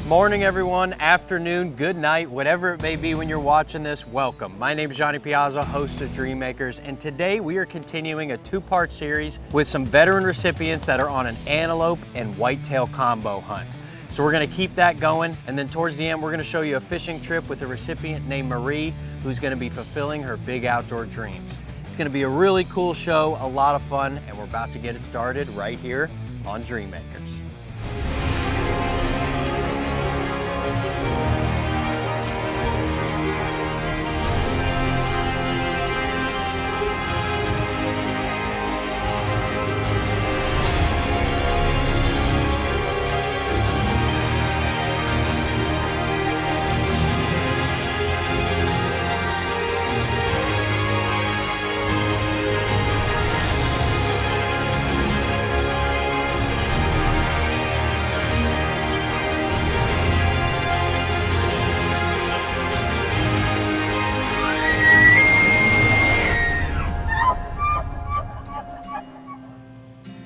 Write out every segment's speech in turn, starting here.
Morning everyone, afternoon, good night, whatever it may be when you're watching this, welcome. My name is Johnny Piazza, host of Dream Makers, and today we are continuing a two-part series with some veteran recipients that are on an antelope and whitetail combo hunt. So we're gonna keep that going, and then towards the end we're gonna show you a fishing trip with a recipient named Marie, who's gonna be fulfilling her big outdoor dreams. It's gonna be a really cool show, a lot of fun, and we're about to get it started right here on Dream Makers.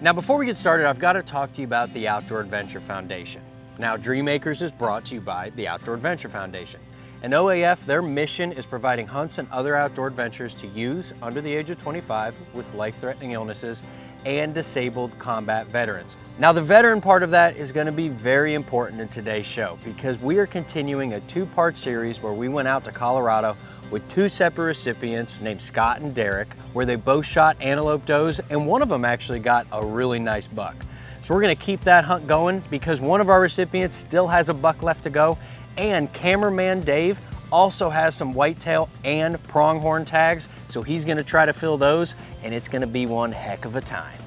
Now before we get started, I've got to talk to you about the Outdoor Adventure Foundation. Now Dream Makers is brought to you by the Outdoor Adventure Foundation. And OAF, their mission is providing hunts and other outdoor adventures to youths under the age of 25 with life-threatening illnesses and disabled combat veterans. Now the veteran part of that is going to be very important in today's show because we are continuing a two-part series where we went out to Colorado with two separate recipients named Scott and Derek, where they both shot antelope does, and one of them actually got a really nice buck. So we're gonna keep that hunt going because one of our recipients still has a buck left to go, and Cameraman Dave also has some whitetail and pronghorn tags, so he's gonna try to fill those, and it's gonna be one heck of a time.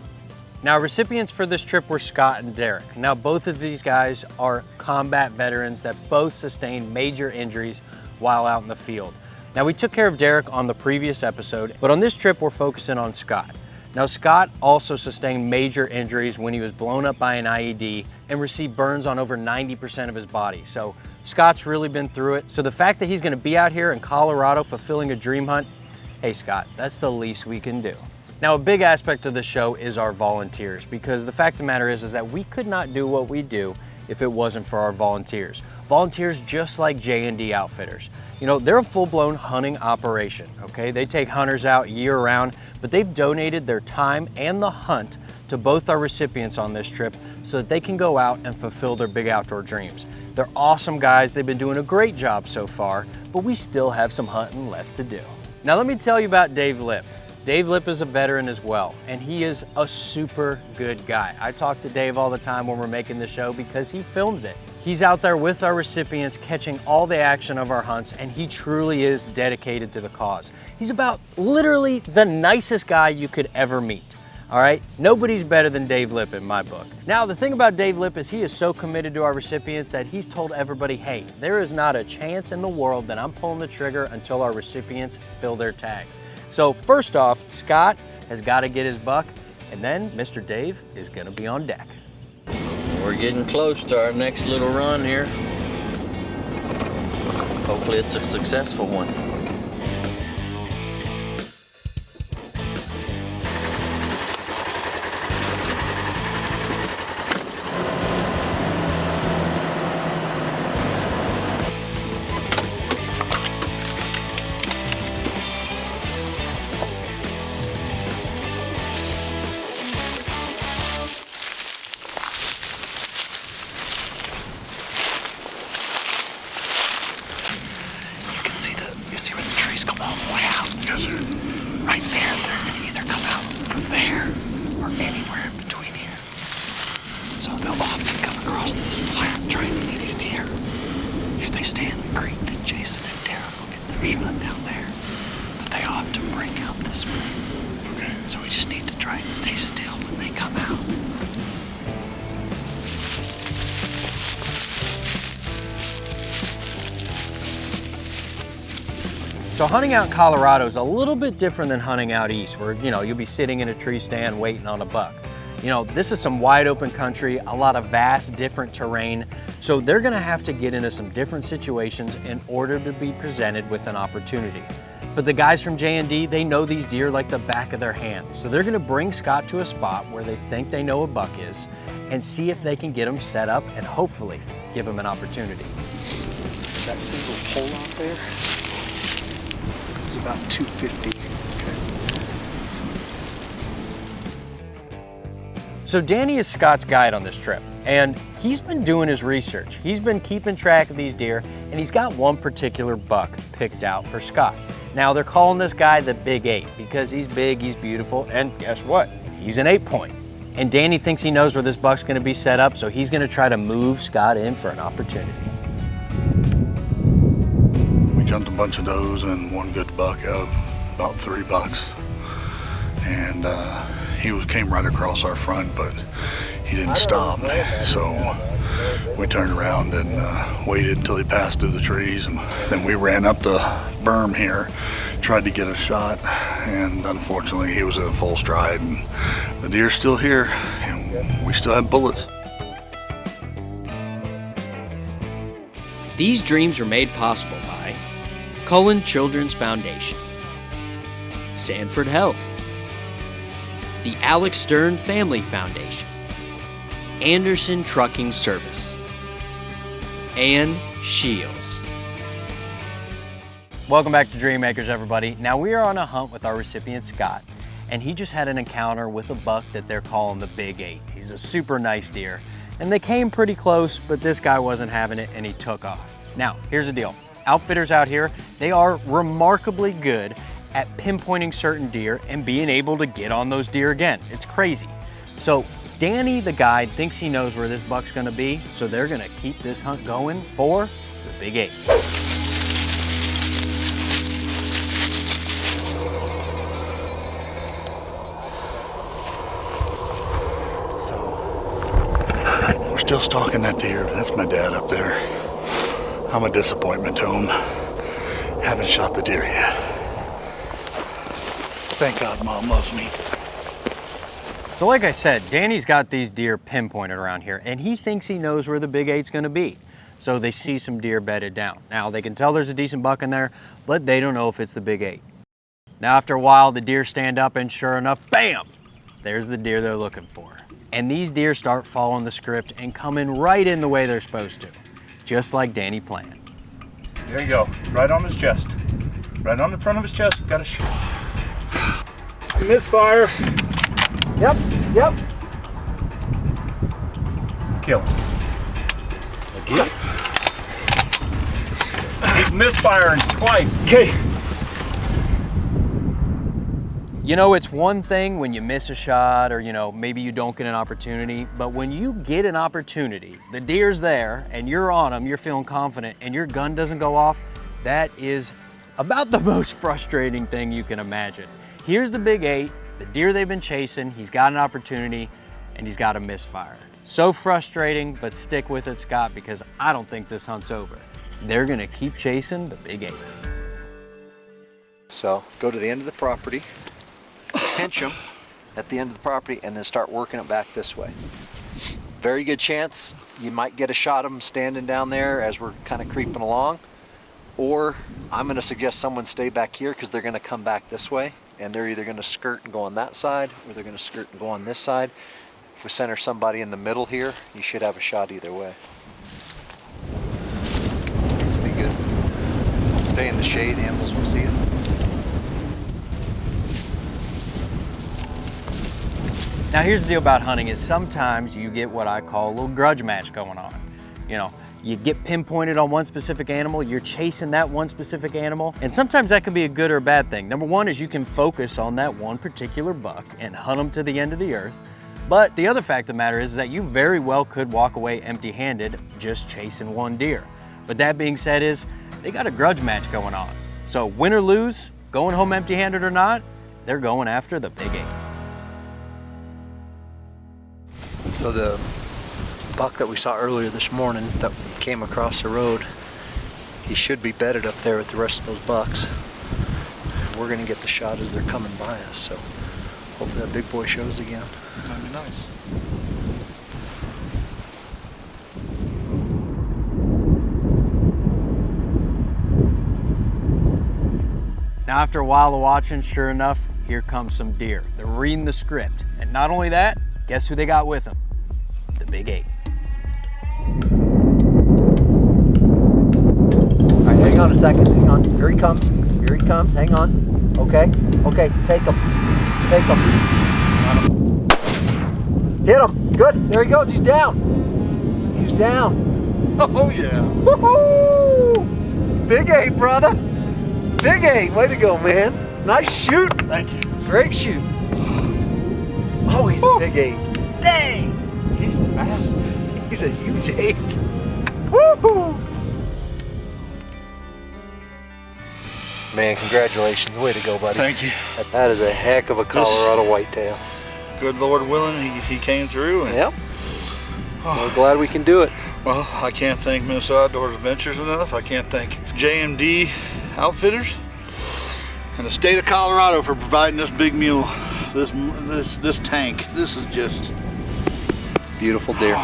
Now, recipients for this trip were Scott and Derek. Now, both of these guys are combat veterans that both sustained major injuries while out in the field. Now, we took care of Derek on the previous episode, but on this trip, we're focusing on Scott. Now, Scott also sustained major injuries when he was blown up by an IED and received burns on over 90% of his body. So Scott's really been through it. So the fact that he's gonna be out here in Colorado fulfilling a dream hunt, hey Scott, that's the least we can do. Now, a big aspect of the show is our volunteers, because the fact of the matter is that we could not do what we do if it wasn't for our volunteers. Volunteers just like J&D Outfitters. You know, they're a full-blown hunting operation, okay? They take hunters out year-round, but they've donated their time and the hunt to both our recipients on this trip so that they can go out and fulfill their big outdoor dreams. They're awesome guys. They've been doing a great job so far, but we still have some hunting left to do. Now let me tell you about Dave Lipp. Dave Lipp is a veteran as well, and he is a super good guy. I talk to Dave all the time when we're making the show because he films it. He's out there with our recipients catching all the action of our hunts, and he truly is dedicated to the cause. He's about literally the nicest guy you could ever meet. All right, nobody's better than Dave Lipp in my book. Now, the thing about Dave Lipp is he is so committed to our recipients that he's told everybody, hey, there is not a chance in the world that I'm pulling the trigger until our recipients fill their tags. So first off, Scott has got to get his buck, and then Mr. Dave is gonna be on deck. We're getting close to our next little run here. Hopefully it's a successful one. You see where the trees come all the way out? Yes, sir. Right there, they're going to either come out from there or anywhere in between here. So they'll often come across this flat trying to get in here. If they stay in the creek, then Jason and Darren will get their shot down there. But they often break out this way. Okay. So we just need to try and stay still when they come out. So hunting out in Colorado is a little bit different than hunting out east where, you'll be sitting in a tree stand waiting on a buck. This is some wide open country, a lot of vast different terrain. So they're gonna have to get into some different situations in order to be presented with an opportunity. But the guys from J&D, they know these deer like the back of their hand. So they're gonna bring Scott to a spot where they think they know a buck is, and see if they can get them set up and hopefully give them an opportunity. That single pole out there is about 250. So Danny is Scott's guide on this trip, and he's been doing his research. He's been keeping track of these deer, and he's got one particular buck picked out for Scott. Now they're calling this guy the Big 8 because he's big, he's beautiful, and guess what? He's an 8-point. And Danny thinks he knows where this buck's gonna be set up, so he's gonna try to move Scott in for an opportunity. We jumped a bunch of does and one good buck out of about 3 bucks. And he came right across our front, but he didn't stop. So we turned around and waited until he passed through the trees, and then we ran up the berm here, tried to get a shot, and unfortunately he was in full stride, and the deer's still here, and we still have bullets. These dreams are made possible by Cullen Children's Foundation, Sanford Health, the Alex Stern Family Foundation, Anderson Trucking Service, and Shields. Welcome back to Dream Makers, everybody. Now we are on a hunt with our recipient, Scott, and he just had an encounter with a buck that they're calling the Big 8. He's a super nice deer, and they came pretty close, but this guy wasn't having it and he took off. Now, here's the deal. Outfitters out here, they are remarkably good at pinpointing certain deer and being able to get on those deer again. It's crazy. So Danny, the guide, thinks he knows where this buck's gonna be, so they're gonna keep this hunt going for the Big 8. So we're still stalking that deer. That's my dad up there. I'm a disappointment to him. Haven't shot the deer yet. Thank God Mom loves me. So like I said, Danny's got these deer pinpointed around here, and he thinks he knows where the Big 8's gonna be. So they see some deer bedded down. Now they can tell there's a decent buck in there, but they don't know if it's the Big 8. Now after a while, the deer stand up, and sure enough, bam! There's the deer they're looking for. And these deer start following the script and coming right in the way they're supposed to, just like Danny planned. There you go, right on his chest. Right on the front of his chest, got a shot. Misfire. Yep. Kill him. Again? He's misfiring twice. Okay. You know, it's one thing when you miss a shot or, maybe you don't get an opportunity, but when you get an opportunity, the deer's there and you're on them, you're feeling confident, and your gun doesn't go off, that is about the most frustrating thing you can imagine. Here's the Big 8, the deer they've been chasing, he's got an opportunity, and he's got a misfire. So frustrating, but stick with it, Scott, because I don't think this hunt's over. They're gonna keep chasing the Big 8. So go to the end of the property, pinch them at the end of the property, and then start working it back this way. Very good chance you might get a shot of them standing down there as we're kind of creeping along, or I'm gonna suggest someone stay back here because they're gonna come back this way, and they're either gonna skirt and go on that side, or they're gonna skirt and go on this side. If we center somebody in the middle here, you should have a shot either way. Let's be good. Stay in the shade, the animals will see it. Now here's the deal about hunting is sometimes you get what I call a little grudge match going on. You get pinpointed on one specific animal, you're chasing that one specific animal, and sometimes that can be a good or a bad thing. Number one is you can focus on that one particular buck and hunt them to the end of the earth. But the other fact of the matter is that you very well could walk away empty-handed just chasing one deer. But that being said is, they got a grudge match going on. So win or lose, going home empty-handed or not, they're going after the Big 8. So the buck that we saw earlier this morning that came across the road, he should be bedded up there with the rest of those bucks. We're gonna get the shot as they're coming by us, so hopefully that big boy shows again. That'd be nice. Now after a while of watching, sure enough, here comes some deer. They're reading the script. And not only that, guess who they got with them? The Big 8. All right, hang on a second. Hang on. Here he comes. Here he comes. Hang on. Okay. Okay. Take him. Take him. Hit him. Good. There he goes. He's down. He's down. Oh yeah. Woohoo! Big 8, brother. Big 8. Way to go, man. Nice shoot. Thank you. Great shoot. Oh, he's a big 8. Dang. He's massive. He's a huge 8. Woohoo! Man, congratulations. Way to go, buddy. Thank you. That is a heck of a Colorado whitetail. Good Lord willing, he came through. And, Yep. We're glad we can do it. well, I can't thank Minnesota Outdoors Adventures enough. I can't thank JMD Outfitters and the state of Colorado for providing this big mule, this tank. This is just Beautiful deer.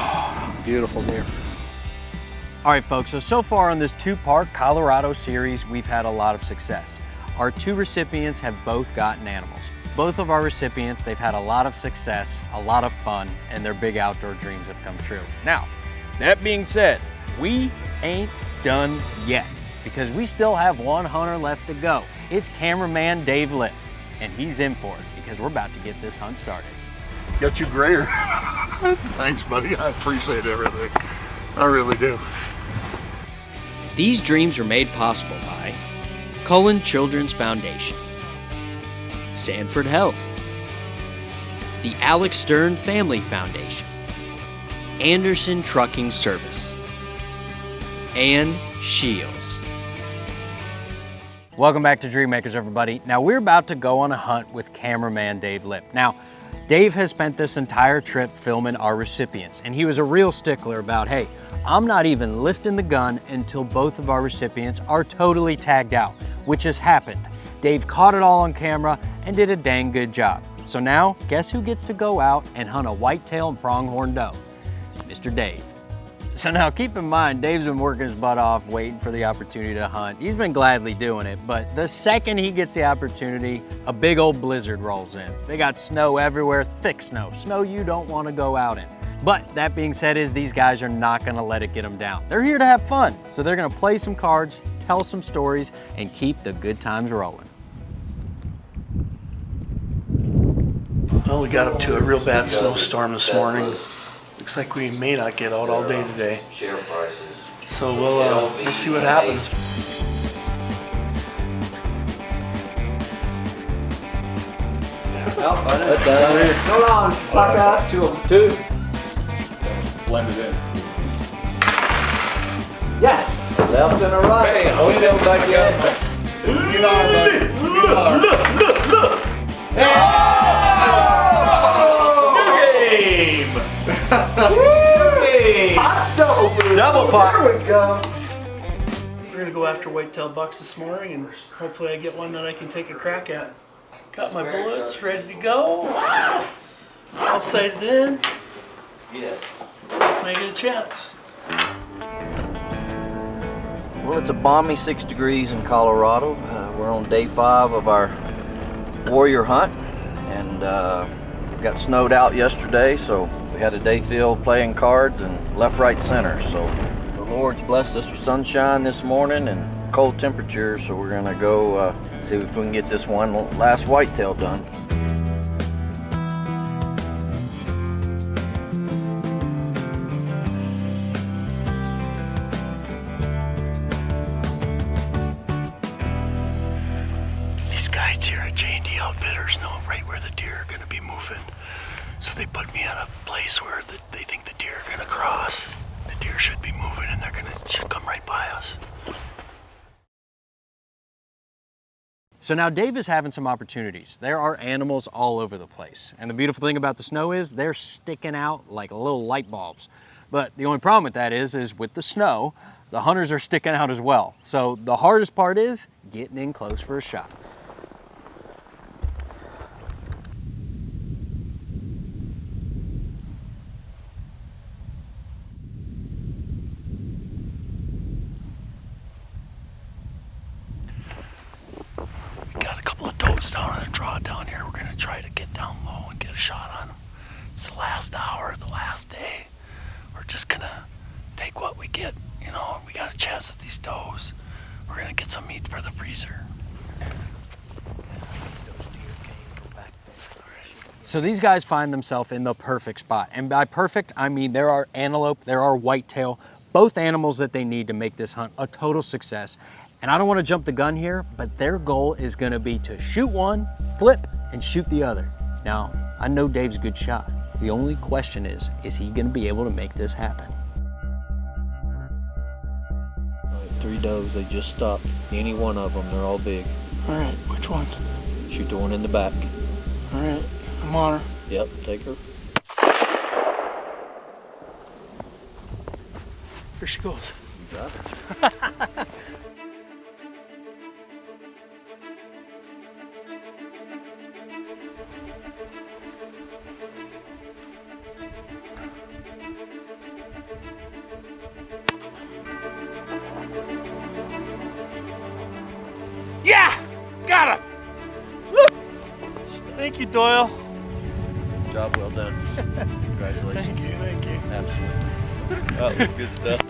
Beautiful deer. All right, folks, so far on this 2-part Colorado series, we've had a lot of success. Our 2 recipients have both gotten animals. Both of our recipients, they've had a lot of success, a lot of fun, and their big outdoor dreams have come true. Now, that being said, we ain't done yet because we still have 1 hunter left to go. It's Cameraman Dave, and he's in for it because we're about to get this hunt started. got you grayer. Thanks, buddy. I appreciate everything. I really do. These dreams are made possible by Cullen Children's Foundation, Sanford Health, the Alex Stern Family Foundation, Anderson Trucking Service, and Shields. Welcome back to Dream Makers, everybody. Now we're about to go on a hunt with Cameraman Dave. Now, Dave has spent this entire trip filming our recipients, and he was a real stickler about, hey, I'm not even lifting the gun until both of our recipients are totally tagged out, which has happened. Dave caught it all on camera and did a dang good job. So now, guess who gets to go out and hunt a whitetail and pronghorn doe? Mr. Dave. So now keep in mind, Dave's been working his butt off waiting for the opportunity to hunt. He's been gladly doing it, but the second he gets the opportunity, a big old blizzard rolls in. They got snow everywhere, thick snow, snow you don't want to go out in. But that being said is these guys are not gonna let it get them down. They're here to have fun, so they're gonna play some cards, tell some stories, and keep the good times rolling. Well, we got up to a real bad snowstorm this morning. Looks like we may not get out all day today. So we'll see what happens. Hold on, sucker. 2 of them. 2. Blend it in. Yes! Left and a right. Hey, hold it back up. You are, buddy. You are. Look! Hot stove. Double pot. There we go. We're gonna go after whitetail bucks this morning, and hopefully I get one that I can take a crack at. Got my bullets ready to go. All sighted in. Hopefully I get a chance. Well, it's a balmy 6 degrees in Colorado. We're on day 5 of our warrior hunt, and got snowed out yesterday, so we had a day filled playing cards and left, right, center. So the Lord's blessed us with sunshine this morning and cold temperatures, so we're gonna go see if we can get this one last whitetail done. These guides here at J&D Outfitters know right where the deer are gonna be moving. So they put me at a place where they think the deer are gonna cross. The deer should be moving and should come right by us. So now Dave is having some opportunities. There are animals all over the place. And the beautiful thing about the snow is they're sticking out like little light bulbs. But the only problem with that is with the snow, the hunters are sticking out as well. So the hardest part is getting in close for a shot. Got a couple of does down on a draw down here. We're gonna try to get down low and get a shot on them. It's the last hour of the last day. just gonna take what we get. You know, we got a chance at these does. We're gonna get some meat for the freezer. So these guys find themselves in the perfect spot. And by perfect, I mean there are antelope, there are whitetail, both animals that they need to make this hunt a total success. And I don't want to jump the gun here, but their goal is going to be to shoot one, flip, and shoot the other. Now, I know Dave's a good shot. The only question is he going to be able to make this happen? All right, 3 does, they just stopped. Any one of them, they're all big. All right, which one? Shoot the one in the back. All right, I'm on her. Yep, take her. Here she goes. You got her. Yeah! Got him! Woo! Thank you, Doyle. Job well done. Congratulations. Thank you. Absolutely. That was good stuff.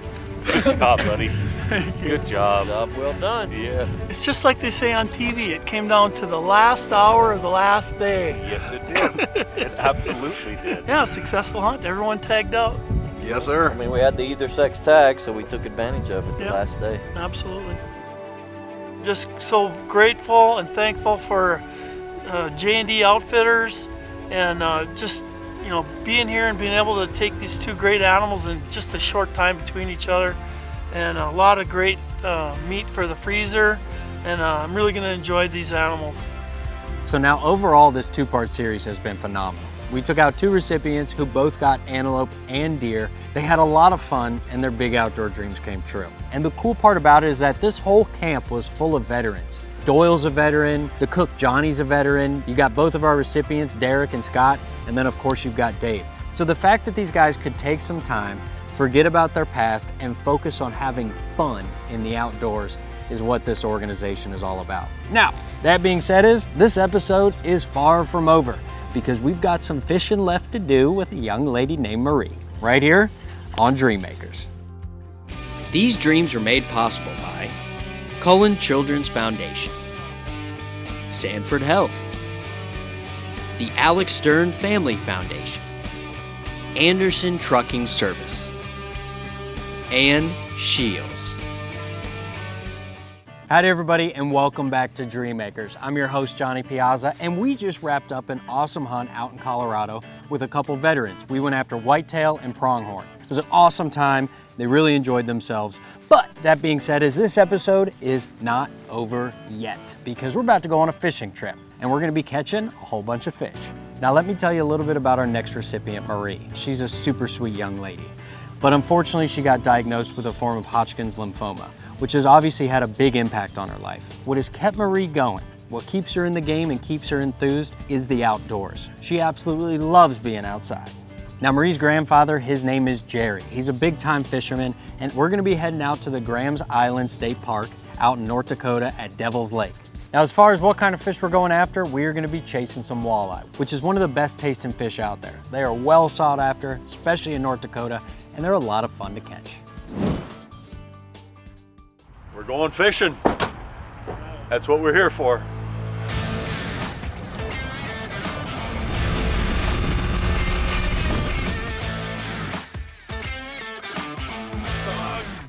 Good job, buddy. Good job. Job well done. Yes. It's just like they say on TV. It came down to the last hour of the last day. Yes, it did. It absolutely did. Yeah, successful hunt. Everyone tagged out. Yes, sir. I mean, we had the either sex tag, so we took advantage of it the Yep. last day. Absolutely. Just so grateful and thankful for J&D Outfitters and just, you know, being here and being able to take these 2 great animals in just a short time between each other, and a lot of great meat for the freezer, and I'm really going to enjoy these animals. So now overall, this 2-part series has been phenomenal. We took out 2 recipients who both got antelope and deer. They had a lot of fun and their big outdoor dreams came true. And the cool part about it is that this whole camp was full of veterans. Doyle's a veteran, the cook Johnny's a veteran, you got both of our recipients, Derek and Scott, and then of course you've got Dave. So the fact that these guys could take some time, forget about their past, and focus on having fun in the outdoors is what this organization is all about. Now, that being said, this episode is far from over because we've got some fishing left to do with a young lady named Marie, right here on Dream Makers. These dreams are made possible by Cullen Children's Foundation, Sanford Health, the Alex Stern Family Foundation, Anderson Trucking Service, and Shields. Howdy everybody and welcome back to Dream Makers. I'm your host Johnny Piazza and we just wrapped up an awesome hunt out in Colorado with a couple veterans. We went after whitetail and pronghorn. It was an awesome time. They really enjoyed themselves. But that being said, this episode is not over yet because we're about to go on a fishing trip and we're gonna be catching a whole bunch of fish. Now let me tell you a little bit about our next recipient, Marie. She's a super sweet young lady. But unfortunately, she got diagnosed with a form of Hodgkin's lymphoma, which has obviously had a big impact on her life. What has kept Marie going, what keeps her in the game and keeps her enthused is the outdoors. She absolutely loves being outside. Now Marie's grandfather, his name is Jerry. He's a big time fisherman and we're gonna be heading out to the Grahams Island State Park out in North Dakota at Devil's Lake. Now as far as what kind of fish we're going after, we're gonna be chasing some walleye, which is one of the best tasting fish out there. They are well sought after, especially in North Dakota, and they're a lot of fun to catch. We're going fishing. That's what we're here for.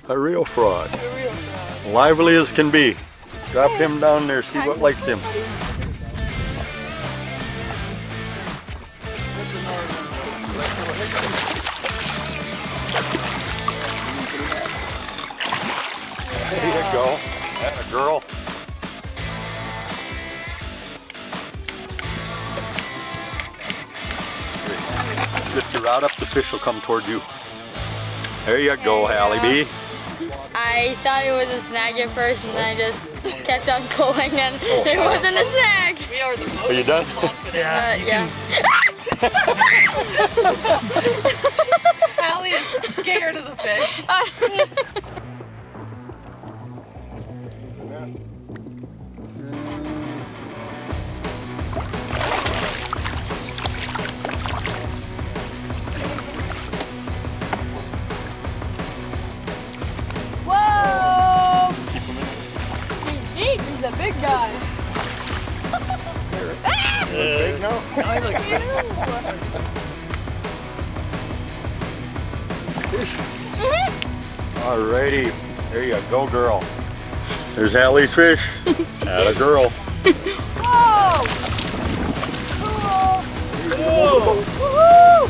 A real frog. Lively as can be. Drop him down there, see what likes him. There you go. That a girl. Lift your rod up, the fish will come toward you. There you go, Hallie B. I thought it was a snag at first, and then I just kept on going, and it wasn't a snag. Are you done? Yeah. Allie is scared of the fish. a big guy. Big now? Alrighty, there you go, girl. There's Allie's fish. Atta girl. Whoa! Cool!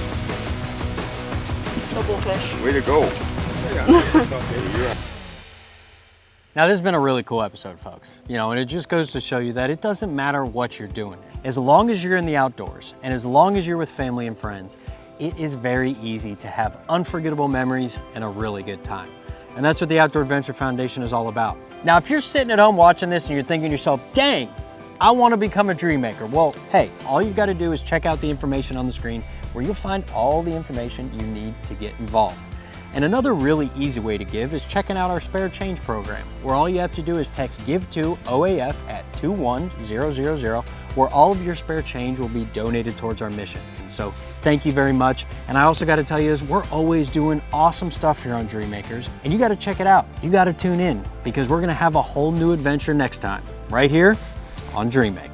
Double fish. Way to go. Now this has been a really cool episode, folks. You know, and it just goes to show you that it doesn't matter what you're doing. As long as you're in the outdoors and as long as you're with family and friends, it is very easy to have unforgettable memories and a really good time. And that's what the Outdoor Adventure Foundation is all about. Now, if you're sitting at home watching this and you're thinking to yourself, dang, I want to become a dream maker. Well, hey, all you've got to do is check out the information on the screen where you'll find all the information you need to get involved. And another really easy way to give is checking out our spare change program, where all you have to do is text give to OAF at 21000, where all of your spare change will be donated towards our mission. So thank you very much. And I also got to tell you is we're always doing awesome stuff here on Dream Makers, and you got to check it out. You got to tune in because we're going to have a whole new adventure next time, right here on Dream Makers.